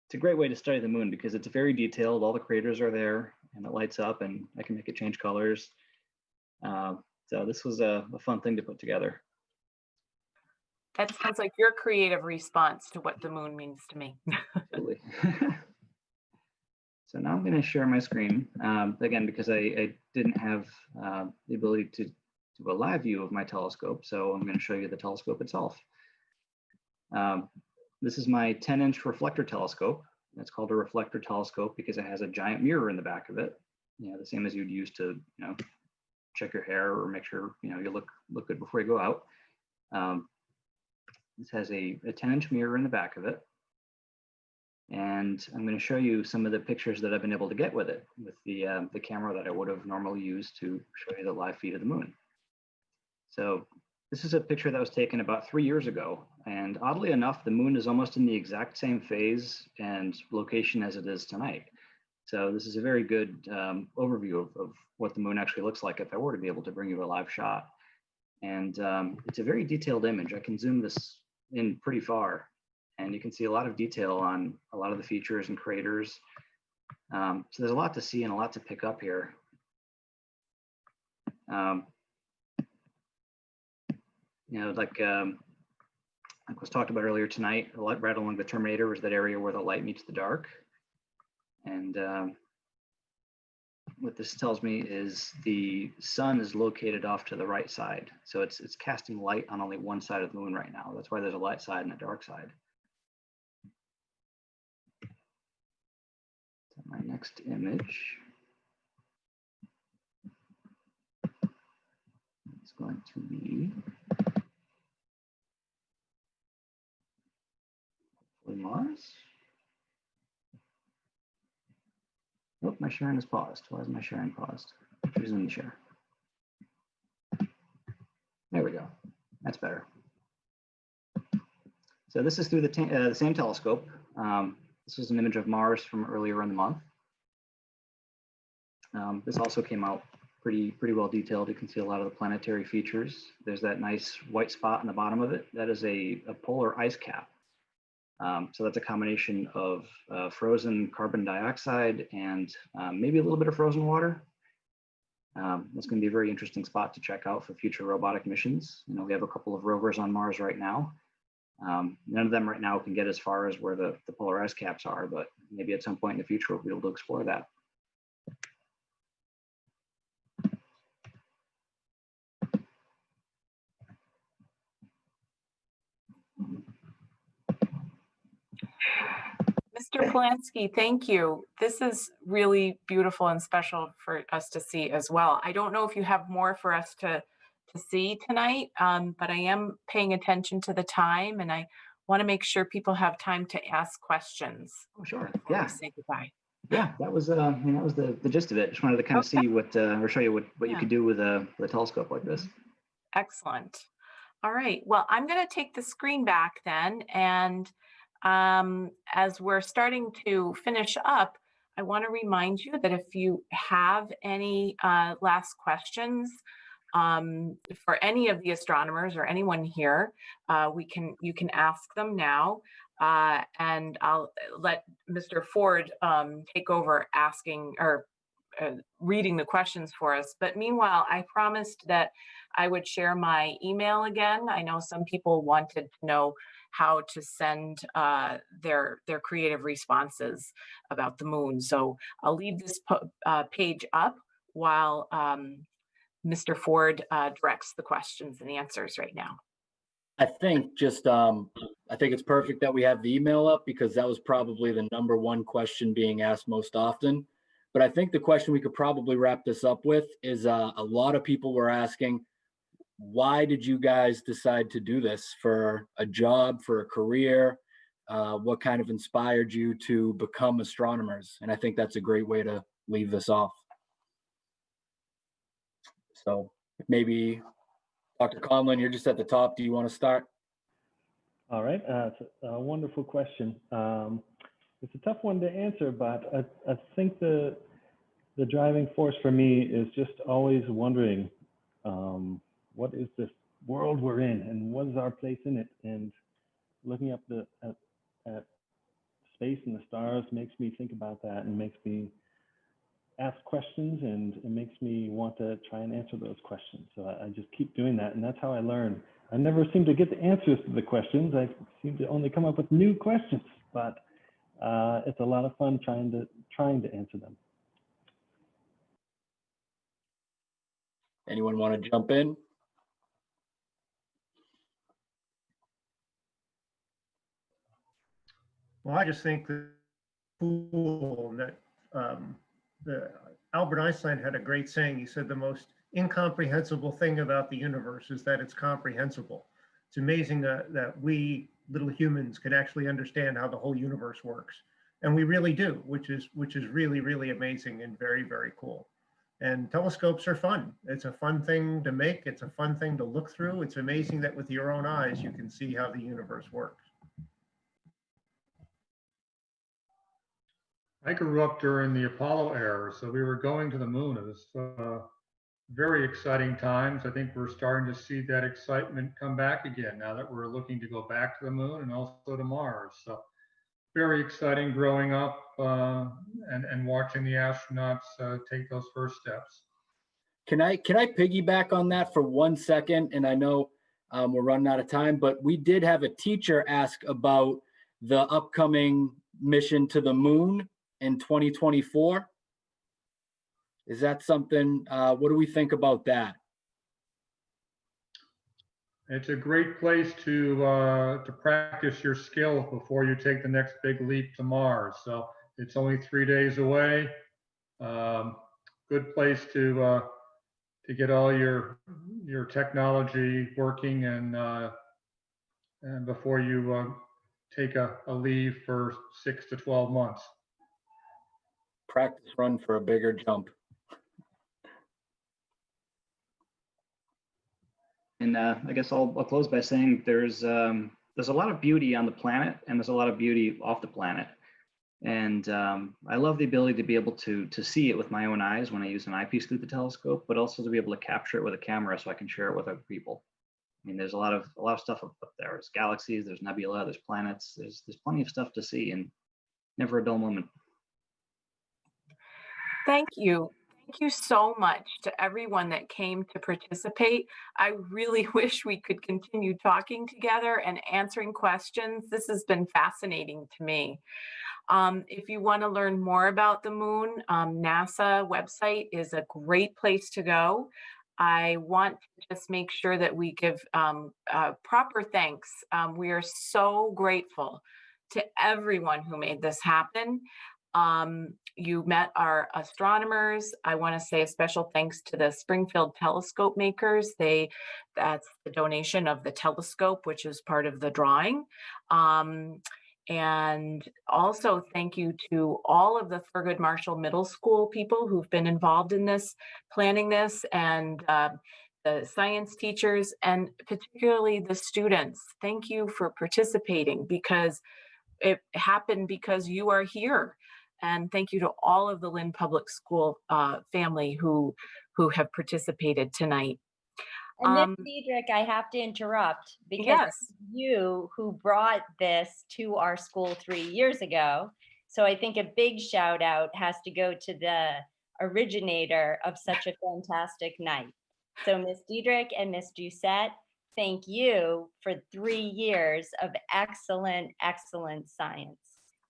it's a great way to study the moon because it's very detailed. All the craters are there and it lights up, and I can make it change colors. So this was a fun thing to put together. That sounds like your creative response to what the moon means to me. Absolutely. So now I'm going to share my screen again because I didn't have the ability to do a live view of my telescope. So I'm going to show you the telescope itself. This is my 10-inch reflector telescope. It's called a reflector telescope because it has a giant mirror in the back of it. You know, the same as you'd use to, check your hair or make sure, you look good before you go out. This has a 10-inch mirror in the back of it. And I'm going to show you some of the pictures that I've been able to get with it, with the camera that I would have normally used to show you the live feed of the moon. So this is a picture that was taken about 3 years ago. And oddly enough, the moon is almost in the exact same phase and location as it is tonight. So this is a very good overview of what the moon actually looks like if I were to be able to bring you a live shot. And it's a very detailed image. I can zoom this in pretty far, and you can see a lot of detail on a lot of the features and craters. So there's a lot to see and a lot to pick up here. Like was talked about earlier tonight, right along the terminator is that area where the light meets the dark. And what this tells me is the sun is located off to the right side. So it's casting light on only one side of the moon right now. That's why there's a light side and a dark side. So my next image is going to be Hopefully Mars. Nope, my sharing is paused. Why is my sharing paused? Resume the share. There we go. That's better. So this is through the same telescope. This is an image of Mars from earlier in the month. This also came out pretty well detailed. You can see a lot of the planetary features. There's that nice white spot in the bottom of it. That is a polar ice cap. So that's a combination of frozen carbon dioxide and maybe a little bit of frozen water. That's going to be a very interesting spot to check out for future robotic missions. You know, we have a couple of rovers on Mars right now. None of them right now can get as far as where the polar ice caps are, but maybe at some point in the future we'll be able to explore that. Mr. Polanski, thank you. This is really beautiful and special for us to see as well. I don't know if you have more for us to see tonight, but I am paying attention to the time, and I want to make sure people have time to ask questions. Oh, sure. before we Yeah. say goodbye. Yeah, that was the gist of it. Just wanted to kind of see what or show you what you Yeah. could do with a telescope like this. Excellent. All right. Well, I'm going to take the screen back then. And as we're starting to finish up, I want to remind you that if you have any last questions for any of the astronomers or anyone here, you can ask them now. And I'll let Mr. Ford take over asking or reading the questions for us. But meanwhile, I promised that I would share my email again. I know some people wanted to know how to send their creative responses about the moon. So I'll leave this page up while Mr. Ford directs the questions and answers right now. I think just, I think it's perfect that we have the email up because that was probably the #1 question being asked most often. But I think the question we could probably wrap this up with is a lot of people were asking, why did you guys decide to do this for a job, for a career? What kind of inspired you to become astronomers? And I think that's a great way to leave this off. So maybe Dr. Conlon, you're just at the top. Do you want to start? All right, it's a wonderful question. It's a tough one to answer, but I think the driving force for me is just always wondering, what is this world we're in, and what is our place in it? And looking up at space and the stars makes me think about that, and makes me ask questions, and it makes me want to try and answer those questions. So I just keep doing that, and that's how I learn. I never seem to get the answers to the questions. I seem to only come up with new questions, but it's a lot of fun trying to answer them. Anyone want to jump in? Well, I just think that cool that Albert Einstein had a great saying. He said the most incomprehensible thing about the universe is that it's comprehensible. It's amazing that we little humans can actually understand how the whole universe works, and we really do, which is really, really amazing and very, very cool. And telescopes are fun. It's a fun thing to make. It's a fun thing to look through. It's amazing that with your own eyes you can see how the universe works. I grew up during the Apollo era, so we were going to the moon. It was very exciting times. I think we're starting to see that excitement come back again now that we're looking to go back to the moon and also to Mars. So very exciting growing up and watching the astronauts take those first steps. Can I piggyback on that for 1 second? And I know we're running out of time, but we did have a teacher ask about the upcoming mission to the moon in 2024. Is that something, what do we think about that? It's a great place to practice your skill before you take the next big leap to Mars. So it's only 3 days away. Good place to get all your technology working and before you take a leave for 6 to 12 months. Practice run for a bigger jump. And I guess I'll close by saying there's a lot of beauty on the planet, and there's a lot of beauty off the planet. And I love the ability to be able to see it with my own eyes when I use an eyepiece through the telescope, but also to be able to capture it with a camera so I can share it with other people. I mean, there's a lot of stuff up there. There's galaxies, there's nebula, there's planets, there's plenty of stuff to see, and never a dull moment. Thank you. Thank you so much to everyone that came to participate. I really wish we could continue talking together and answering questions. This has been fascinating to me. If you want to learn more about the moon, NASA website is a great place to go. I want to just make sure that we give proper thanks. We are so grateful to everyone who made this happen. You met our astronomers. I want to say a special thanks to the Springfield telescope makers. That's the donation of the telescope, which is part of the drawing. And also thank you to all of the Thurgood Marshall Middle School people who've been involved in this, planning this, and the science teachers, and particularly the students. Thank you for participating, because it happened because you are here. And thank you to all of the Lynn Public School family who have participated tonight. And Ms. Diedrich, I have to interrupt because Yes. it's you who brought this to our school 3 years ago. So I think a big shout out has to go to the originator of such a fantastic night. So Ms. Diedrich and Ms. Doucette, thank you for 3 years of excellent, excellent science.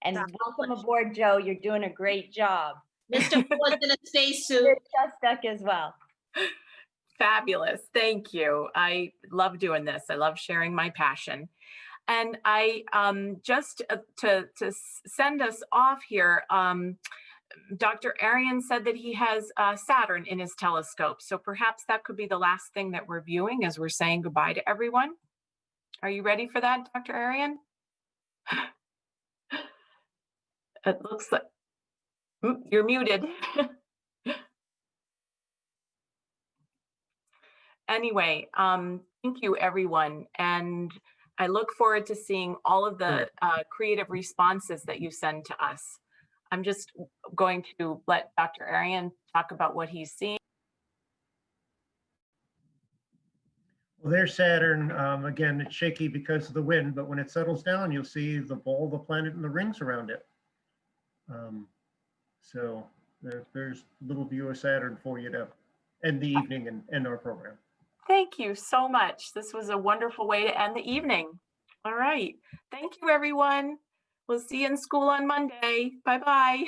And welcome aboard, Joe. You're doing a great job. Mr. Ford's in a spacesuit. Ms. Shostak as well. Fabulous. Thank you. I love doing this. I love sharing my passion. And I just to send us off here, Dr. Arian said that he has Saturn in his telescope. So perhaps that could be the last thing that we're viewing as we're saying goodbye to everyone. Are you ready for that, Dr. Arian? It looks like you're muted. Anyway, thank you, everyone. And I look forward to seeing all of the creative responses that you send to us. I'm just going to let Dr. Arian talk about what he's seeing. Well, there's Saturn. Again, it's shaky because of the wind, but when it settles down, you'll see the ball of the planet and the rings around it. So there's a little view of Saturn for you to end the evening and end our program. Thank you so much. This was a wonderful way to end the evening. All right. Thank you, everyone. We'll see you in school on Monday. Bye-bye.